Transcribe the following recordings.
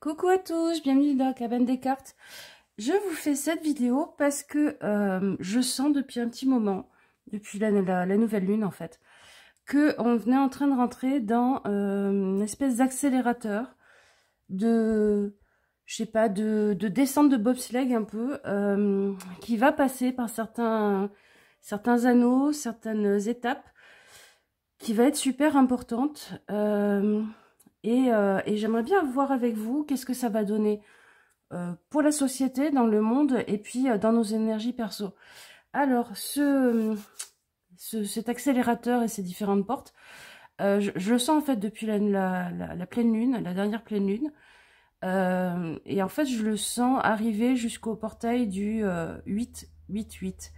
Coucou à tous, bienvenue dans la cabane des cartes. Je vous fais cette vidéo parce que je sens depuis un petit moment, depuis la nouvelle lune en fait, que on est en train de rentrer dans une espèce d'accélérateur de, je sais pas, de descente de bobsleigh un peu, qui va passer par certains anneaux, certaines étapes, qui va être super importante. Et j'aimerais bien voir avec vous qu'est-ce que ça va donner pour la société, dans le monde, et puis dans nos énergies perso. Alors, cet accélérateur et ces différentes portes, je le sens en fait depuis la pleine lune, la dernière pleine lune. Et en fait, je le sens arriver jusqu'au portail du 8-8-8.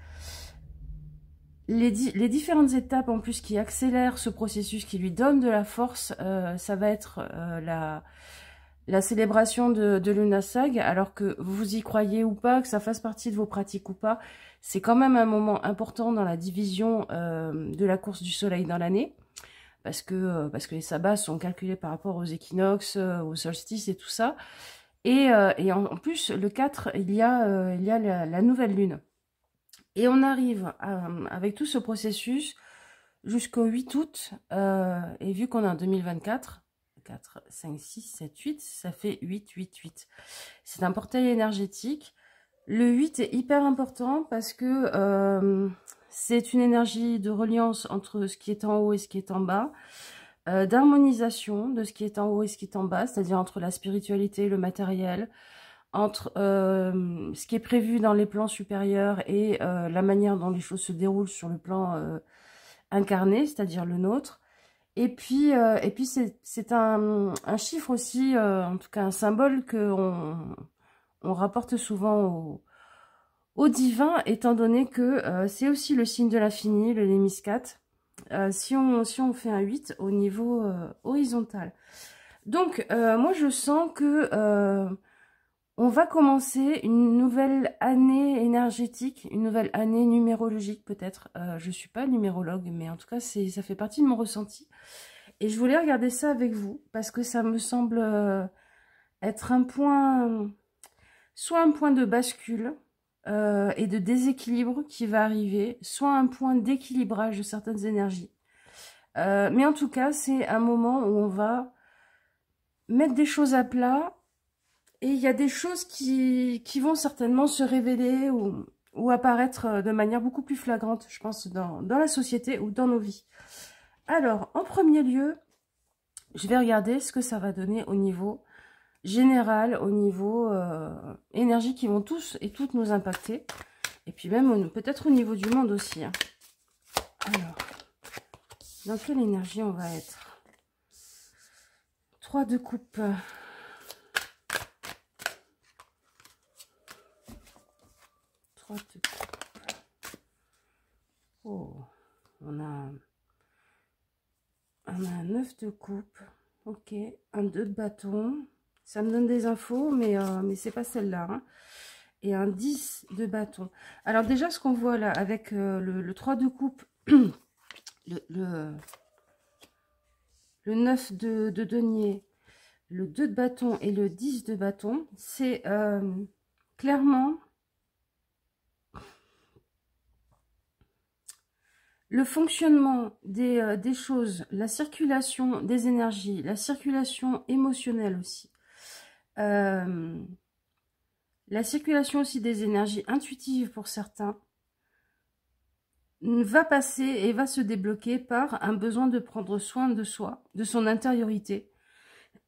Les différentes étapes en plus qui accélèrent ce processus, qui lui donnent de la force, ça va être la célébration de Lunasag, alors que vous y croyez ou pas, que ça fasse partie de vos pratiques ou pas, c'est quand même un moment important dans la division de la course du soleil dans l'année, parce que les sabbats sont calculés par rapport aux équinoxes, aux solstices et tout ça. Et en plus, le 4, il y a la nouvelle lune. Et on arrive avec tout ce processus jusqu'au 8 août, et vu qu'on est en 2024, 4, 5, 6, 7, 8, ça fait 8, 8, 8. C'est un portail énergétique. Le 8 est hyper important parce que c'est une énergie de reliance entre ce qui est en haut et ce qui est en bas, d'harmonisation de ce qui est en haut et ce qui est en bas, c'est-à-dire entre la spiritualité et le matériel, entre ce qui est prévu dans les plans supérieurs et la manière dont les choses se déroulent sur le plan incarné, c'est-à-dire le nôtre. Et puis c'est un chiffre aussi, en tout cas un symbole que on rapporte souvent au divin, étant donné que c'est aussi le signe de l'infini, le Lémiscat, si on fait un 8 au niveau horizontal. Donc, moi je sens que on va commencer une nouvelle année énergétique, une nouvelle année numérologique peut-être. Je ne suis pas numérologue, mais en tout cas, ça fait partie de mon ressenti. Et je voulais regarder ça avec vous, parce que ça me semble être un point, soit un point de bascule et de déséquilibre qui va arriver, soit un point d'équilibrage de certaines énergies. Mais en tout cas, c'est un moment où on va mettre des choses à plat. Et il y a des choses qui vont certainement se révéler ou apparaître de manière beaucoup plus flagrante, je pense, dans la société ou dans nos vies. Alors, en premier lieu, je vais regarder ce que ça va donner au niveau général, au niveau énergie qui vont tous et toutes nous impacter. Et puis même peut-être au niveau du monde aussi. Hein. Alors, dans quelle énergie on va être? 3 de coupe. Oh, on a un 9 de coupe, ok, un 2 de bâton, ça me donne des infos, mais c'est pas celle-là, hein. Et un 10 de bâton. Alors déjà, ce qu'on voit là, avec le 3 de coupe, le 9 de denier, le 2 de bâton et le 10 de bâton, c'est clairement le fonctionnement des choses, la circulation des énergies, la circulation émotionnelle aussi, la circulation aussi des énergies intuitives pour certains, va passer et va se débloquer par un besoin de prendre soin de soi, de son intériorité,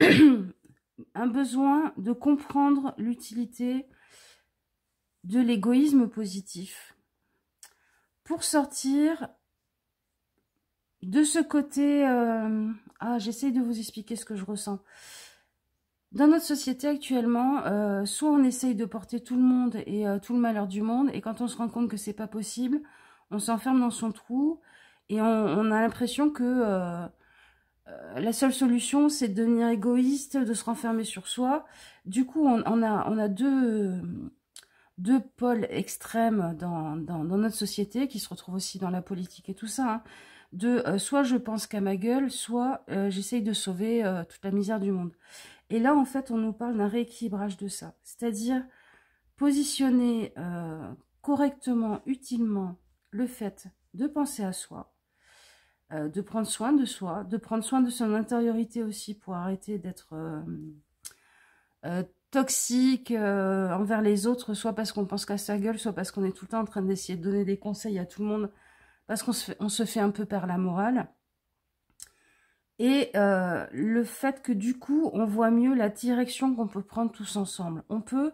un besoin de comprendre l'utilité de l'égoïsme positif pour sortir de ce côté, j'essaye de vous expliquer ce que je ressens. Dans notre société actuellement, soit on essaye de porter tout le monde et tout le malheur du monde, et quand on se rend compte que c'est pas possible, on s'enferme dans son trou, et on a l'impression que la seule solution, c'est de devenir égoïste, de se renfermer sur soi. Du coup, on a deux pôles extrêmes dans notre société, qui se retrouvent aussi dans la politique et tout ça, hein. Soit je pense qu'à ma gueule, soit j'essaye de sauver toute la misère du monde. Et là, en fait, on nous parle d'un rééquilibrage de ça. C'est-à-dire positionner correctement, utilement, le fait de penser à soi, de prendre soin de soi, de prendre soin de son intériorité aussi pour arrêter d'être toxique envers les autres, soit parce qu'on pense qu'à sa gueule, soit parce qu'on est tout le temps en train d'essayer de donner des conseils à tout le monde, parce qu'on se fait un peu perdre la morale. Et le fait que du coup, on voit mieux la direction qu'on peut prendre tous ensemble. On peut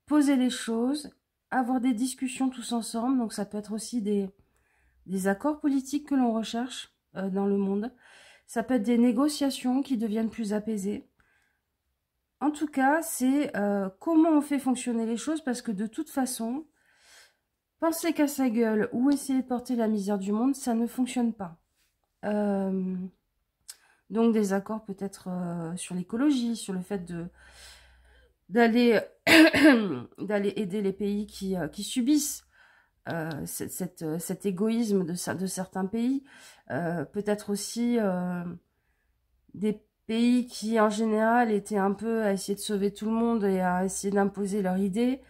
poser les choses, avoir des discussions tous ensemble, donc ça peut être aussi des accords politiques que l'on recherche dans le monde. Ça peut être des négociations qui deviennent plus apaisées. En tout cas, c'est comment on fait fonctionner les choses, parce que de toute façon, penser qu'à sa gueule ou essayer de porter la misère du monde, ça ne fonctionne pas. Donc des accords peut-être sur l'écologie, sur le fait d'aller aider les pays qui subissent cet égoïsme de certains pays. Peut-être aussi des pays qui, en général, étaient un peu à essayer de sauver tout le monde et à essayer d'imposer leur idée,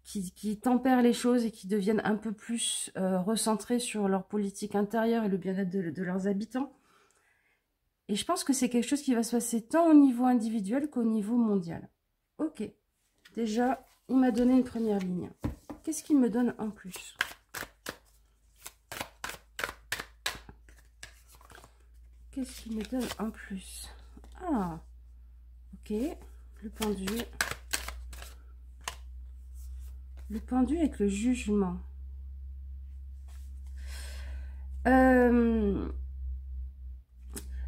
qui tempèrent les choses et qui deviennent un peu plus recentrés sur leur politique intérieure et le bien-être de leurs habitants. Et je pense que c'est quelque chose qui va se passer tant au niveau individuel qu'au niveau mondial. Ok, déjà, il m'a donné une première ligne. Qu'est-ce qu'il me donne en plus? Qu'est-ce qu'il me donne en plus? Ah, ok, le pendu. Le pendu avec le jugement.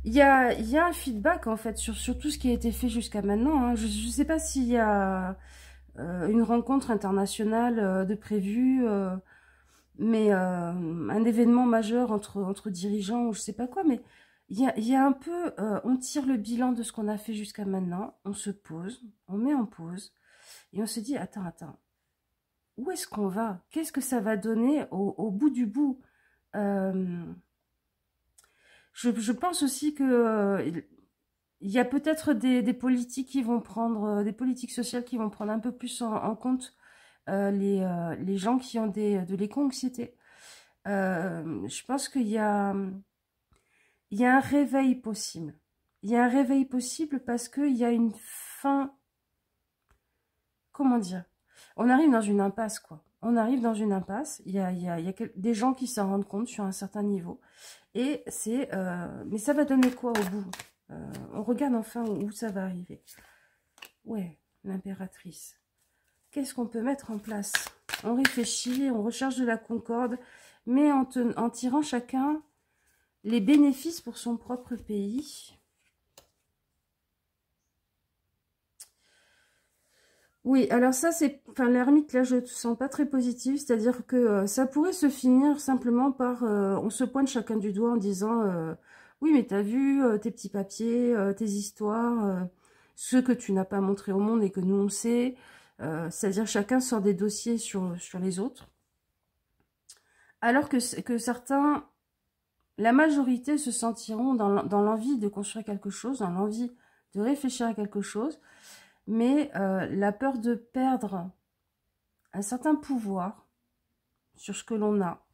Il y a un feedback en fait sur tout ce qui a été fait jusqu'à maintenant. Hein. Je ne sais pas s'il y a une rencontre internationale de prévue, mais un événement majeur entre dirigeants ou je sais pas quoi. Mais il y a un peu, on tire le bilan de ce qu'on a fait jusqu'à maintenant, on se pose, on met en pause et on se dit attends, où est-ce qu'on va? Qu'est-ce que ça va donner au bout du bout? Je pense aussi que il y a peut-être des politiques qui vont prendre, des politiques sociales qui vont prendre un peu plus en compte les gens qui ont de l'éco-anxiété. Je pense il y a un réveil possible. Il y a un réveil possible parce qu'il y a une fin, comment dire? On arrive dans une impasse, quoi. On arrive dans une impasse, il y a des gens qui s'en rendent compte sur un certain niveau. Et c'est... mais ça va donner quoi au bout? On regarde enfin où ça va arriver. Ouais, l'impératrice. Qu'est-ce qu'on peut mettre en place? On réfléchit, on recherche de la concorde, mais en tirant chacun les bénéfices pour son propre pays. Oui, alors ça, c'est... Enfin, l'ermite, là, je ne sens pas très positive. C'est-à-dire que ça pourrait se finir simplement par... on se pointe chacun du doigt en disant... oui, mais t'as vu tes petits papiers, tes histoires, ceux que tu n'as pas montrés au monde et que nous, on sait. C'est-à-dire chacun sort des dossiers sur les autres. Alors que certains... La majorité se sentiront dans l'envie de construire quelque chose, dans l'envie de réfléchir à quelque chose. Mais la peur de perdre un certain pouvoir sur ce que l'on a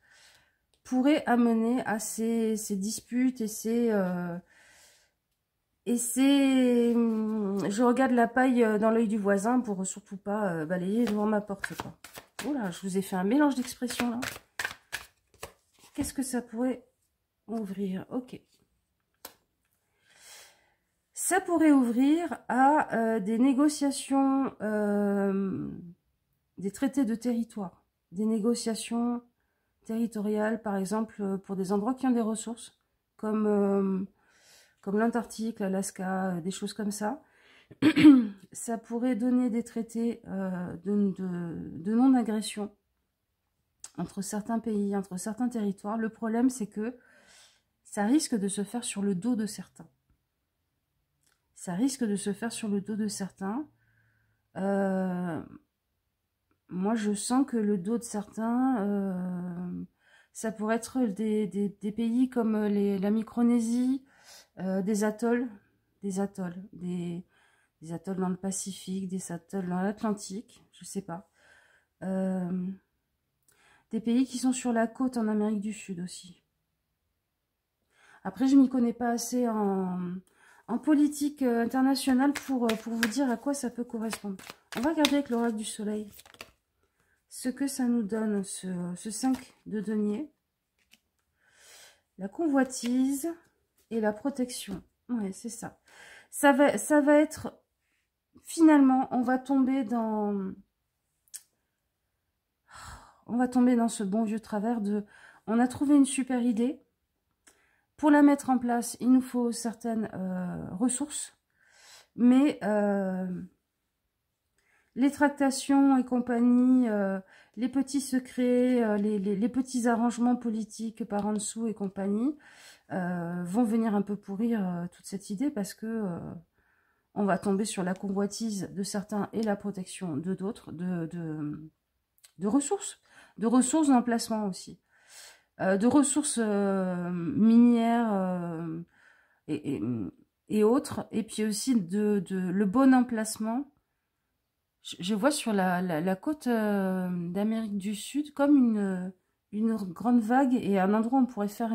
pourrait amener à ces disputes et je regarde la paille dans l'œil du voisin pour surtout pas balayer devant ma porte, quoi. Oula, je vous ai fait un mélange d'expressions là. Qu'est-ce que ça pourrait ouvrir? Ok. Ça pourrait ouvrir à des négociations, des traités de territoire, des négociations territoriales, par exemple, pour des endroits qui ont des ressources, comme l'Antarctique, l'Alaska, des choses comme ça. Ça pourrait donner des traités de non-agression entre certains pays, entre certains territoires. Le problème, c'est que ça risque de se faire sur le dos de certains. Ça risque de se faire sur le dos de certains. Moi, je sens que le dos de certains, ça pourrait être des pays comme la Micronésie, des atolls, des des atolls dans le Pacifique, des atolls dans l'Atlantique, je sais pas. Des pays qui sont sur la côte en Amérique du Sud aussi. Après, je m'y connais pas assez en politique internationale pour vous dire à quoi ça peut correspondre. On va regarder avec l'oracle du soleil ce que ça nous donne, ce 5 de denier. La convoitise et la protection. Ouais, c'est ça. Ça va être... Finalement, on va tomber dans... On va tomber dans ce bon vieux travers de... On a trouvé une super idée. Pour la mettre en place, il nous faut certaines ressources. Mais les tractations et compagnie, les petits secrets, les petits arrangements politiques par en dessous et compagnie vont venir un peu pourrir toute cette idée parce que on va tomber sur la convoitise de certains et la protection de d'autres, de ressources d'emplacement aussi. De ressources minières et autres, et puis aussi de le bon emplacement. Je vois sur la côte d'Amérique du Sud comme une grande vague et un endroit où on pourrait faire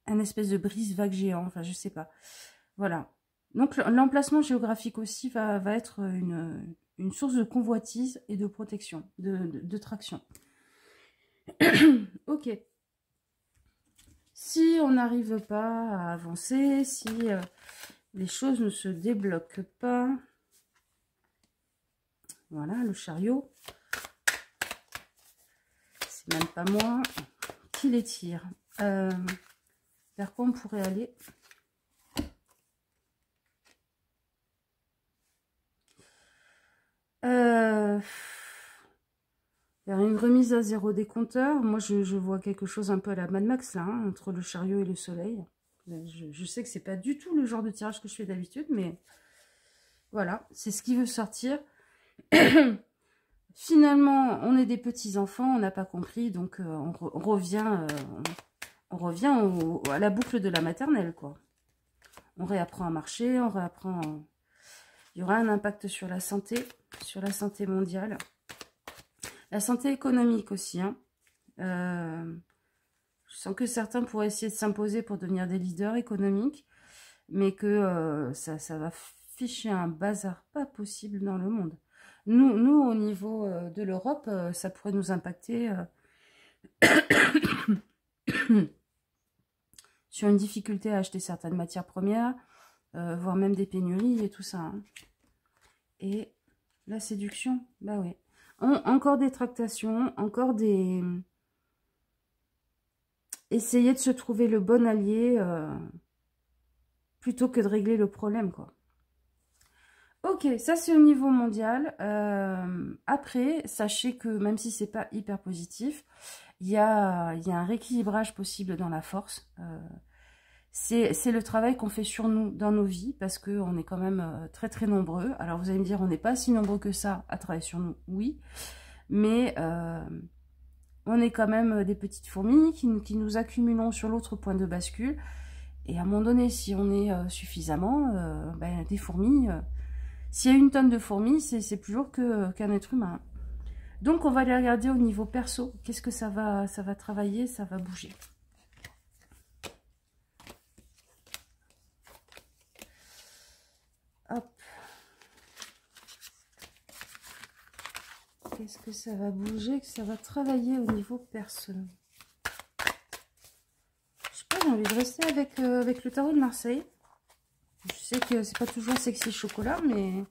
un espèce de brise-vague géant, enfin je sais pas. Voilà. Donc l'emplacement géographique aussi va être une source de convoitise et de protection, de traction. Ok. Si on n'arrive pas à avancer, si les choses ne se débloquent pas, voilà, le chariot, c'est même pas moi qui les tire. Vers quoi on pourrait aller? Il y a une remise à zéro des compteurs. Moi, je vois quelque chose un peu à la Mad Max, là, hein, entre le chariot et le soleil. Je sais que c'est pas du tout le genre de tirage que je fais d'habitude, mais voilà, c'est ce qui veut sortir. Finalement, on est des petits-enfants, on n'a pas compris, donc on revient à la boucle de la maternelle, quoi. On réapprend à marcher, on réapprend... Il y aura un impact sur la santé mondiale. La santé économique aussi, hein. Je sens que certains pourraient essayer de s'imposer pour devenir des leaders économiques, mais que ça va ficher un bazar pas possible dans le monde. Nous au niveau de l'Europe, ça pourrait nous impacter sur une difficulté à acheter certaines matières premières, voire même des pénuries et tout ça, hein. Et la séduction, bah oui. Encore des tractations, encore des... Essayer de se trouver le bon allié plutôt que de régler le problème, quoi. Ok, ça c'est au niveau mondial. Après, sachez que même si c'est pas hyper positif, il y a un rééquilibrage possible dans la force. C'est le travail qu'on fait sur nous dans nos vies parce qu'on est quand même très très nombreux. Alors vous allez me dire, on n'est pas si nombreux que ça à travailler sur nous, oui. Mais on est quand même des petites fourmis qui nous accumulons sur l'autre point de bascule. Et à un moment donné, si on est suffisamment, des fourmis... S'il y a une tonne de fourmis, c'est plus lourd qu'un être humain. Donc, on va aller regarder au niveau perso. Qu'est-ce que ça va travailler, ça va bouger. Hop. Qu'est-ce que ça va bouger, que ça va travailler au niveau perso? Je sais pas, j'ai envie de rester avec le tarot de Marseille. Je sais que c'est pas toujours sexy chocolat, mais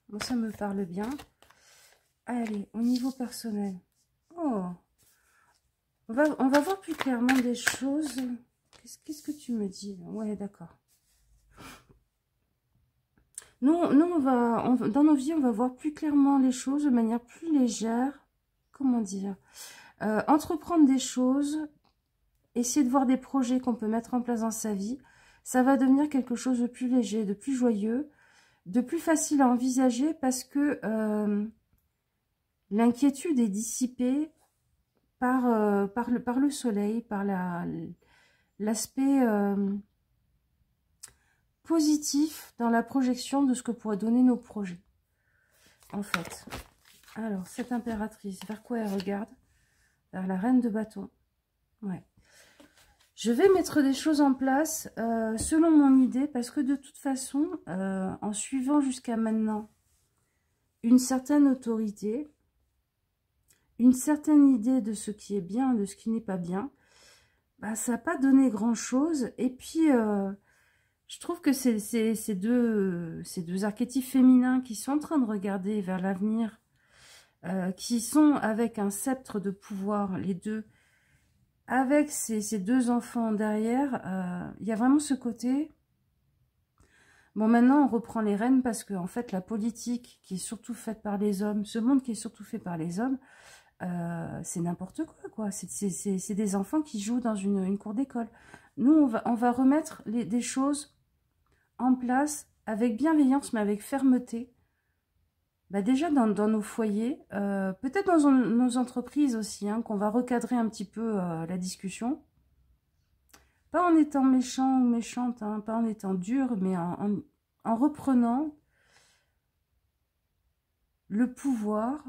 moi ça me parle bien. Allez, au niveau personnel. Oh, on va voir plus clairement des choses. Qu'est-ce que tu me dis? Ouais, d'accord. Nous dans nos vies, on va voir plus clairement les choses de manière plus légère. Comment dire? Entreprendre des choses, essayer de voir des projets qu'on peut mettre en place dans sa vie. Ça va devenir quelque chose de plus léger, de plus joyeux, de plus facile à envisager parce que l'inquiétude est dissipée par le soleil, par l'aspect positif dans la projection de ce que pourraient donner nos projets. En fait. Alors, cette impératrice, vers quoi elle regarde? Vers la reine de bâton. Ouais. Je vais mettre des choses en place selon mon idée, parce que de toute façon, en suivant jusqu'à maintenant une certaine autorité, une certaine idée de ce qui est bien, de ce qui n'est pas bien, bah, ça n'a pas donné grand-chose. Et puis, je trouve que ces deux archétypes féminins qui sont en train de regarder vers l'avenir, qui sont avec un sceptre de pouvoir, les deux, avec ces deux enfants derrière, il y a vraiment ce côté... Bon, maintenant, on reprend les rênes parce que, en fait, la politique qui est surtout faite par les hommes, ce monde qui est surtout fait par les hommes, c'est n'importe quoi. C'est des enfants qui jouent dans une cour d'école. Nous, on va remettre des choses en place avec bienveillance, mais avec fermeté. Bah déjà dans nos foyers, peut-être dans nos entreprises aussi, hein, qu'on va recadrer un petit peu la discussion. Pas en étant méchant ou méchante, hein, pas en étant dur, mais en reprenant le pouvoir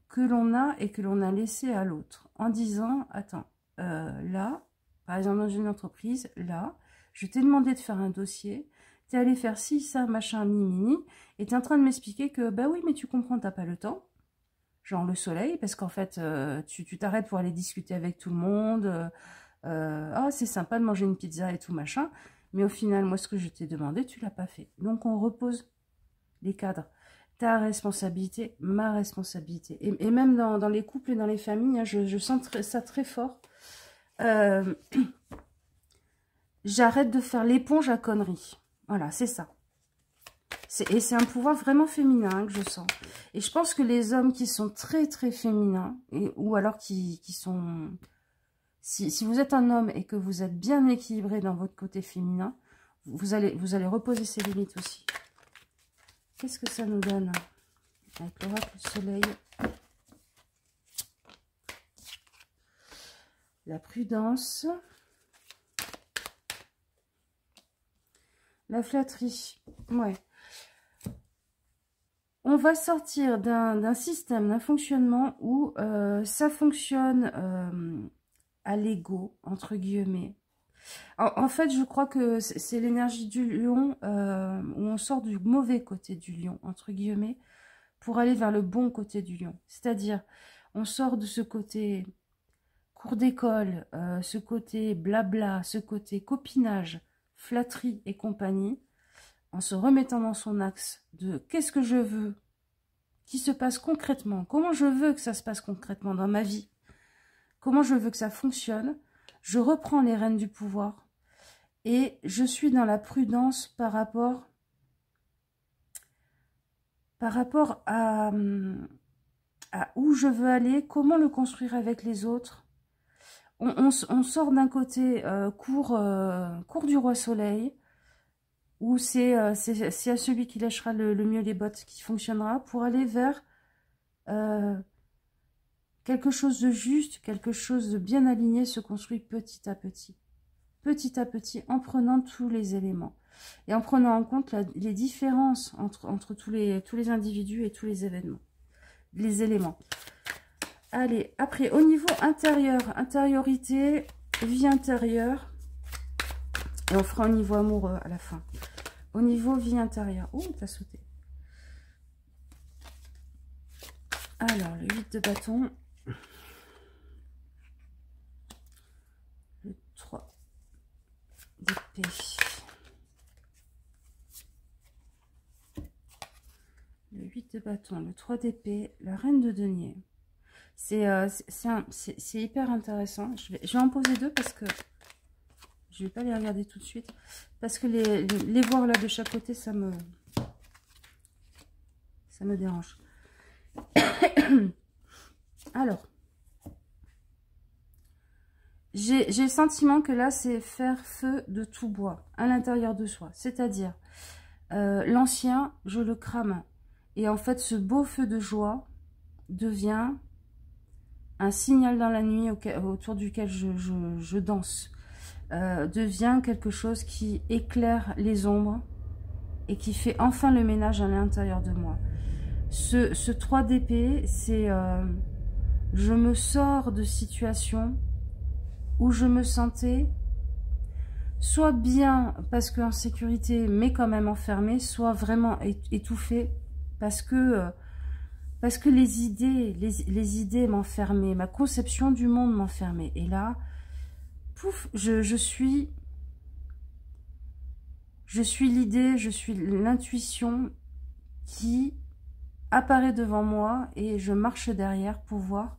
que l'on a et que l'on a laissé à l'autre. En disant, attends, là, par exemple dans une entreprise, là, je t'ai demandé de faire un dossier, t'es allé faire ci, ça, machin, mini, et t'es en train de m'expliquer que, bah oui, mais tu comprends, t'as pas le temps. Genre le soleil, parce qu'en fait, tu t'arrêtes pour aller discuter avec tout le monde. Ah, c'est sympa de manger une pizza et tout, machin. Mais au final, moi, ce que je t'ai demandé, tu l'as pas fait. Donc, on repose les cadres. Ta responsabilité, ma responsabilité. Et même dans les couples et dans les familles, hein, je sens ça très fort. J'arrête de faire l'éponge à conneries. Voilà, c'est ça. Et c'est un pouvoir vraiment féminin, hein, que je sens. Et je pense que les hommes qui sont très très féminins, ou alors qui sont... Si vous êtes un homme et que vous êtes bien équilibré dans votre côté féminin, vous allez reposer ces limites aussi. Qu'est-ce que ça nous donne avec l'oracle soleil? La prudence. La flatterie. Ouais. On va sortir d'un système, d'un fonctionnement où ça fonctionne à l'ego, entre guillemets. En fait, je crois que c'est l'énergie du lion, où on sort du mauvais côté du lion, entre guillemets, pour aller vers le bon côté du lion. C'est-à-dire, on sort de ce côté cours d'école, ce côté blabla, ce côté copinage, flatterie et compagnie, en se remettant dans son axe de qu'est-ce que je veux qui se passe concrètement, comment je veux que ça se passe concrètement dans ma vie, comment je veux que ça fonctionne. Je reprends les rênes du pouvoir et je suis dans la prudence par rapport à où je veux aller, comment le construire avec les autres. On sort d'un côté cours du roi soleil, où c'est à celui qui lâchera le mieux les bottes qui fonctionnera, pour aller vers quelque chose de juste, quelque chose de bien aligné, se construit petit à petit, en prenant tous les éléments et en prenant en compte les différences entre tous les individus et tous les événements, les éléments. Allez, après, au niveau intérieur, intériorité, vie intérieure, et on fera au niveau amoureux à la fin. Au niveau vie intérieure, oh, t'as sauté. Alors, le 8 de bâton, le 3 d'épée, le 8 de bâton, le 3 d'épée, la reine de denier. C'est hyper intéressant. Je vais en poser deux parce que je vais pas les regarder tout de suite. Parce que les voir là de chaque côté, ça me dérange. Alors, j'ai le sentiment que là, c'est faire feu de tout bois à l'intérieur de soi. C'est-à-dire, l'ancien, je le crame. Et en fait, ce beau feu de joie devient un signal dans la nuit autour duquel je danse. Devient quelque chose qui éclaire les ombres et qui fait enfin le ménage à l'intérieur de moi. Ce 3 d'épée, c'est je me sors de situations où je me sentais soit bien parce qu'en sécurité, mais quand même enfermée, soit vraiment étouffée parce que les idées m'enfermaient, ma conception du monde m'enfermait. Et là, pouf, je suis l'idée, je suis l'intuition qui apparaît devant moi et je marche derrière pour voir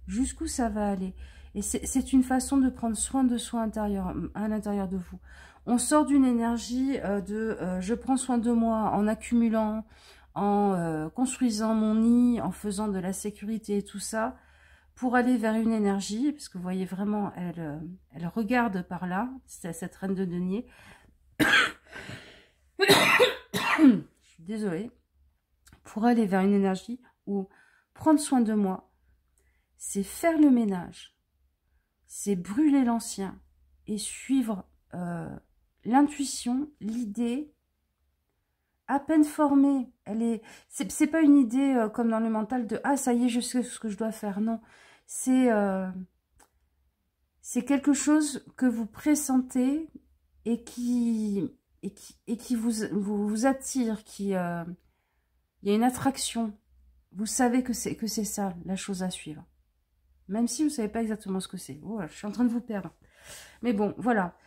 jusqu'où ça va aller. Et c'est une façon de prendre soin de soi à l'intérieur de vous. On sort d'une énergie je prends soin de moi en accumulant, en construisant mon nid, en faisant de la sécurité et tout ça, pour aller vers une énergie, parce que vous voyez vraiment, elle regarde par là, c'est cette reine de denier. Je suis désolée. Pour aller vers une énergie où prendre soin de moi, c'est faire le ménage, c'est brûler l'ancien et suivre l'intuition, l'idée à peine formée. C'est pas une idée comme dans le mental de ah ça y est je sais ce que je dois faire. Non, c'est quelque chose que vous pressentez et qui vous attire, il y a une attraction. Vous savez que c'est ça la chose à suivre. Même si vous ne savez pas exactement ce que c'est. Oh, je suis en train de vous perdre. Mais bon, voilà.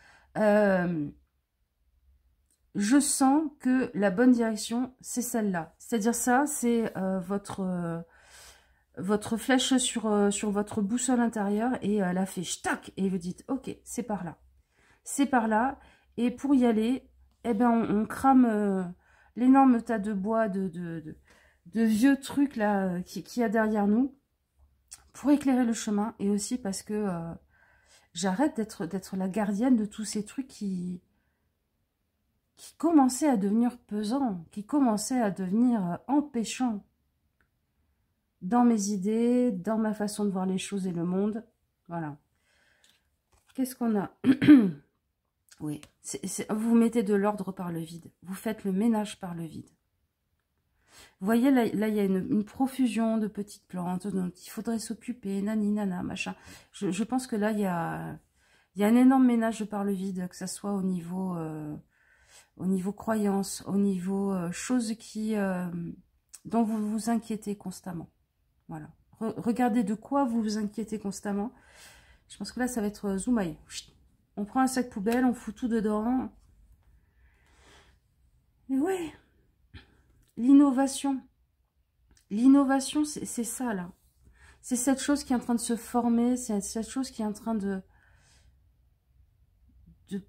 Je sens que la bonne direction, c'est celle-là. C'est-à-dire ça, c'est votre flèche sur votre boussole intérieure et elle a fait ch'tac et vous dites, ok, c'est par là. C'est par là. Et pour y aller, eh ben, on crame l'énorme tas de bois, de vieux trucs là qu'il y a derrière nous, pour éclairer le chemin, et aussi parce que j'arrête d'être la gardienne de tous ces trucs qui commençaient à devenir pesants, qui commençaient à devenir empêchants dans mes idées, dans ma façon de voir les choses et le monde. Voilà. Qu'est-ce qu'on a? Oui, vous mettez de l'ordre par le vide. Vous faites le ménage par le vide. Vous voyez, là il y a une profusion de petites plantes dont il faudrait s'occuper, nani, nana, machin. Je pense que là, il y a un énorme ménage par le vide, que ce soit au niveau croyance, au niveau choses dont vous vous inquiétez constamment. Voilà. Regardez de quoi vous vous inquiétez constamment. Je pense que là, ça va être zoomaï. On prend un sac poubelle, on fout tout dedans. Mais ouais, l'innovation. L'innovation, c'est ça, là. C'est cette chose qui est en train de se former, c'est cette chose qui est en train de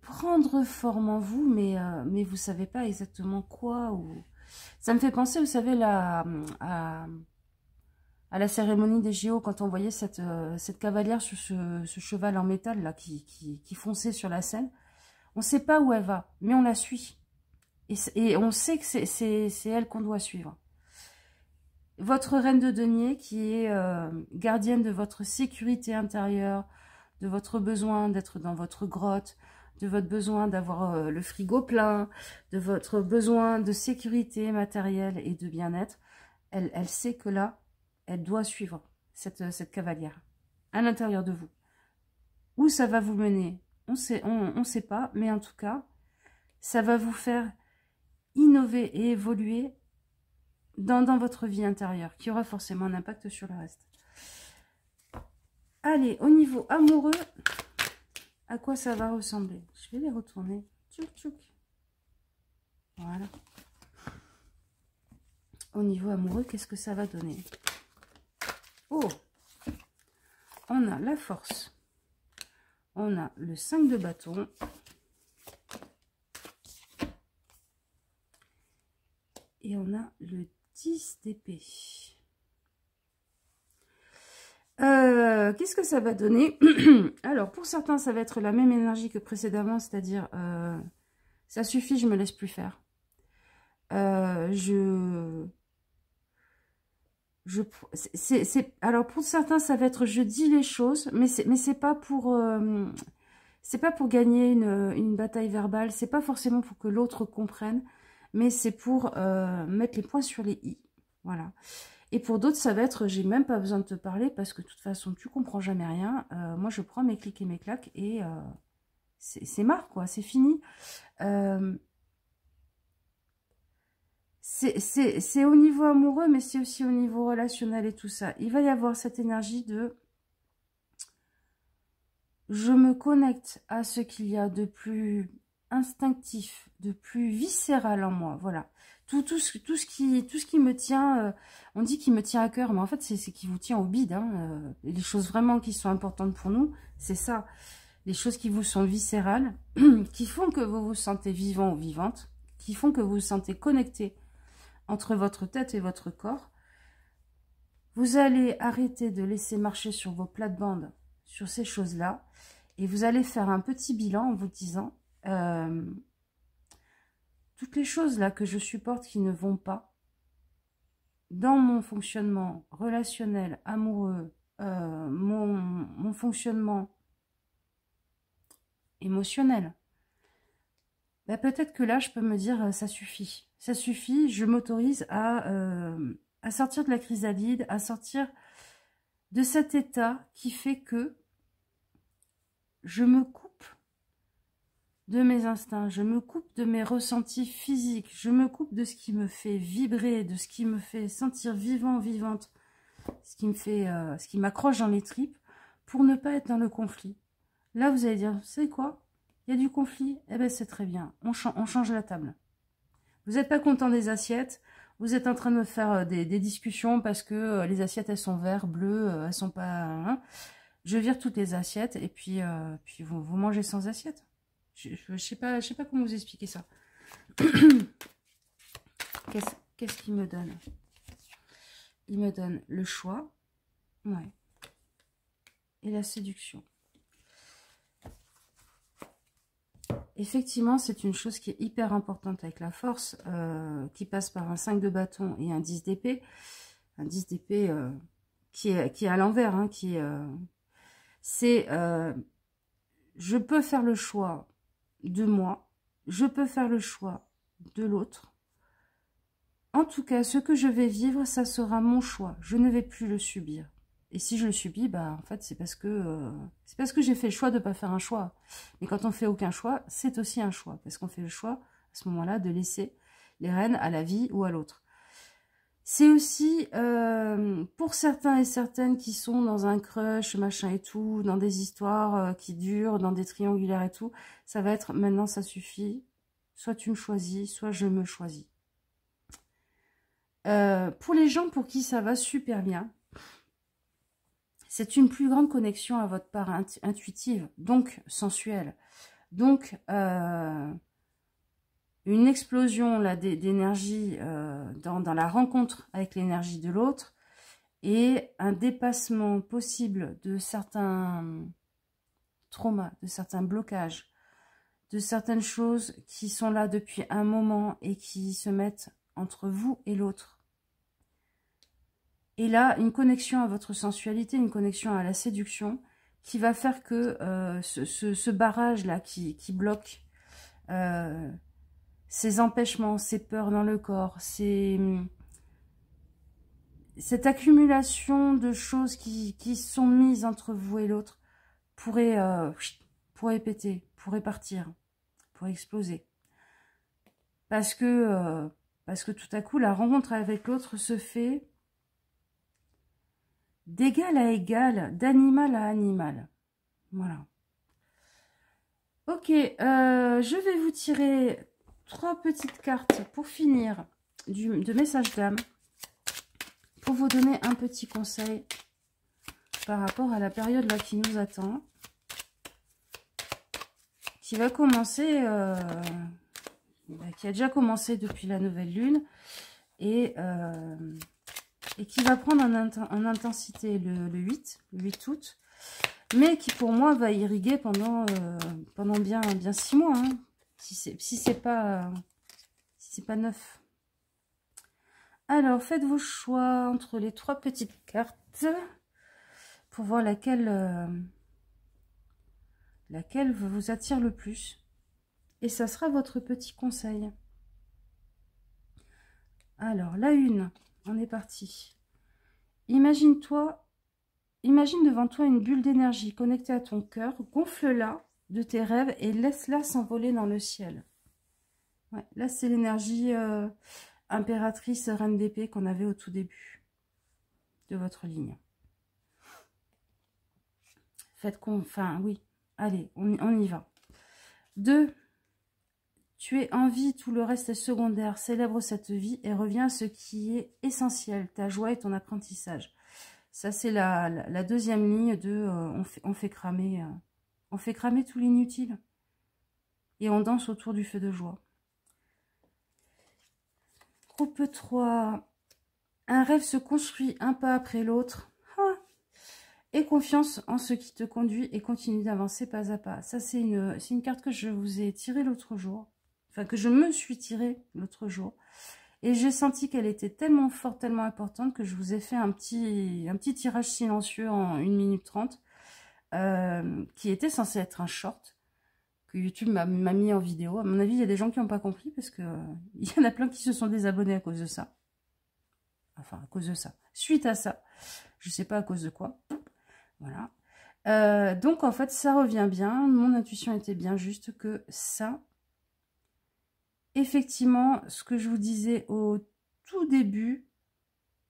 prendre forme en vous, mais vous ne savez pas exactement quoi. Ça me fait penser, vous savez, à la cérémonie des JO, quand on voyait cette cavalière sur ce cheval en métal là qui fonçait sur la scène. On ne sait pas où elle va, mais on la suit. Et on sait que c'est elle qu'on doit suivre. Votre reine de denier qui est gardienne de votre sécurité intérieure, de votre besoin d'être dans votre grotte, de votre besoin d'avoir le frigo plein, de votre besoin de sécurité matérielle et de bien-être, elle sait que là, elle doit suivre cette cavalière à l'intérieur de vous. Où ça va vous mener, on sait pas, mais en tout cas, ça va vous faire innover et évoluer dans votre vie intérieure, qui aura forcément un impact sur le reste. Allez, au niveau amoureux, à quoi ça va ressembler? Je vais les retourner. Tchouk, tchouk. Voilà. Au niveau amoureux, qu'est-ce que ça va donner? Oh, on a la force. On a le 5 de bâton. Et on a le 10 d'épée. Qu'est-ce que ça va donner? Alors, pour certains, ça va être la même énergie que précédemment, c'est-à-dire, ça suffit, je me laisse plus faire. Alors, pour certains, ça va être, je dis les choses, mais c'est pas pour gagner une bataille verbale, c'est pas forcément pour que l'autre comprenne, mais c'est pour mettre les points sur les i. Voilà. Et pour d'autres, ça va être, j'ai même pas besoin de te parler parce que de toute façon, tu comprends jamais rien. Moi, je prends mes clics et mes claques et c'est marre, quoi, c'est fini. C'est au niveau amoureux, mais c'est aussi au niveau relationnel et tout ça. Il va y avoir cette énergie de... Je me connecte à ce qu'il y a de plus instinctif, de plus viscéral en moi, voilà. Tout ce qui me tient, on dit qu'il me tient à cœur, mais en fait, c'est qui vous tient au bide. Hein, les choses vraiment qui sont importantes pour nous, c'est ça. Les choses qui vous sont viscérales, qui font que vous vous sentez vivant ou vivante, qui font que vous vous sentez connecté entre votre tête et votre corps. Vous allez arrêter de laisser marcher sur vos plates-bandes sur ces choses-là, et vous allez faire un petit bilan en vous disant toutes les choses là que je supporte qui ne vont pas dans mon fonctionnement relationnel, amoureux, mon fonctionnement émotionnel, bah, peut-être que là je peux me dire ça suffit, je m'autorise à sortir de la chrysalide, à sortir de cet état qui fait que je me coupe de mes instincts, je me coupe de mes ressentis physiques, je me coupe de ce qui me fait vibrer, de ce qui me fait sentir vivant, vivante, ce qui m'accroche dans les tripes, pour ne pas être dans le conflit. Là, vous allez dire, c'est quoi? Il y a du conflit? Eh bien, c'est très bien, on change la table. Vous n'êtes pas content des assiettes, vous êtes en train de me faire des discussions parce que les assiettes, elles sont vertes, bleues, elles sont pas... Hein. Je vire toutes les assiettes et puis vous mangez sans assiette. Je sais pas comment vous expliquer ça. Qu'est-ce qu'il me donne? Il me donne le choix, ouais, et la séduction. Effectivement, c'est une chose qui est hyper importante avec la force, qui passe par un 5 de bâton et un 10 d'épée. Un 10 d'épée qui est à l'envers, hein, c'est je peux faire le choix de moi, je peux faire le choix de l'autre. En tout cas, ce que je vais vivre, ça sera mon choix. Je ne vais plus le subir. Et si je le subis, bah en fait, c'est parce que j'ai fait le choix de ne pas faire un choix. Mais quand on fait aucun choix, c'est aussi un choix. Parce qu'on fait le choix, à ce moment-là, de laisser les rênes à la vie ou à l'autre. C'est aussi, pour certains et certaines qui sont dans un crush, machin et tout, dans des histoires qui durent, dans des triangulaires et tout, ça va être, maintenant ça suffit, soit tu me choisis, soit je me choisis. Pour les gens pour qui ça va super bien, c'est une plus grande connexion à votre part intuitive, donc sensuelle. Donc, une explosion là d'énergie dans la rencontre avec l'énergie de l'autre et un dépassement possible de certains traumas, de certains blocages, de certaines choses qui sont là depuis un moment et qui se mettent entre vous et l'autre. Et là, une connexion à votre sensualité, une connexion à la séduction qui va faire que ce barrage-là qui bloque ces empêchements, ces peurs dans le corps, cette accumulation de choses qui sont mises entre vous et l'autre pourrait péter, pourrait partir, pourrait exploser. Parce que tout à coup, la rencontre avec l'autre se fait d'égal à égal, d'animal à animal. Voilà. Ok, je vais vous tirer 3 petites cartes pour finir de message d'âme, pour vous donner un petit conseil par rapport à la période là qui nous attend, qui va commencer, qui a déjà commencé depuis la nouvelle lune, et qui va prendre en intensité le 8 août, mais qui pour moi va irriguer pendant bien 6 mois, hein, si c'est pas 9. Alors, faites vos choix entre les 3 petites cartes pour voir laquelle vous attire le plus. Et ça sera votre petit conseil. Alors, la une, on est parti. Imagine devant toi une bulle d'énergie connectée à ton cœur, gonfle-la de tes rêves et laisse-la s'envoler dans le ciel. Ouais, là, c'est l'énergie impératrice reine d'épée qu'on avait au tout début de votre ligne. Faites qu'on... Enfin, oui. Allez, on y va. 2. Tu es en vie, tout le reste est secondaire. Célèbre cette vie et reviens à ce qui est essentiel, ta joie et ton apprentissage. Ça, c'est la deuxième ligne de on fait cramer tout l'inutile. Et on danse autour du feu de joie. Groupe 3. Un rêve se construit un pas après l'autre. Et confiance en ce qui te conduit et continue d'avancer pas à pas. Ça, c'est une carte que je vous ai tirée l'autre jour. Enfin, que je me suis tirée l'autre jour. Et j'ai senti qu'elle était tellement forte, tellement importante que je vous ai fait un petit tirage silencieux en 1 minute 30. Qui était censé être un short. Que YouTube m'a mis en vidéo. À mon avis, il y a des gens qui n'ont pas compris parce que il y en a plein qui se sont désabonnés à cause de ça. Enfin, à cause de ça. Suite à ça. Je sais pas à cause de quoi. Voilà. Donc, en fait, ça revient bien. Mon intuition était bien juste que ça... Effectivement, ce que je vous disais au tout début,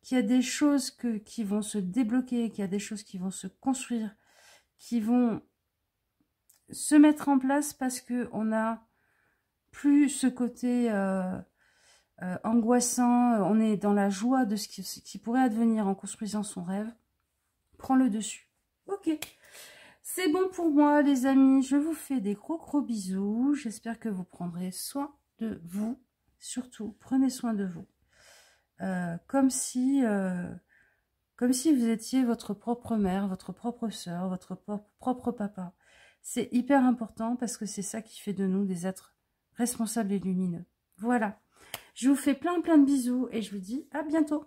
qu'il y a des choses qui vont se débloquer, qu'il y a des choses qui vont se construire, qui vont se mettre en place parce qu'on n'a plus ce côté angoissant, on est dans la joie de ce qui pourrait advenir en construisant son rêve. Prends le dessus. Ok, c'est bon pour moi les amis, je vous fais des gros bisous, j'espère que vous prendrez soin de vous, surtout prenez soin de vous, comme si vous étiez votre propre mère, votre propre soeur, votre propre papa. C'est hyper important parce que c'est ça qui fait de nous des êtres responsables et lumineux. Voilà, je vous fais plein de bisous et je vous dis à bientôt.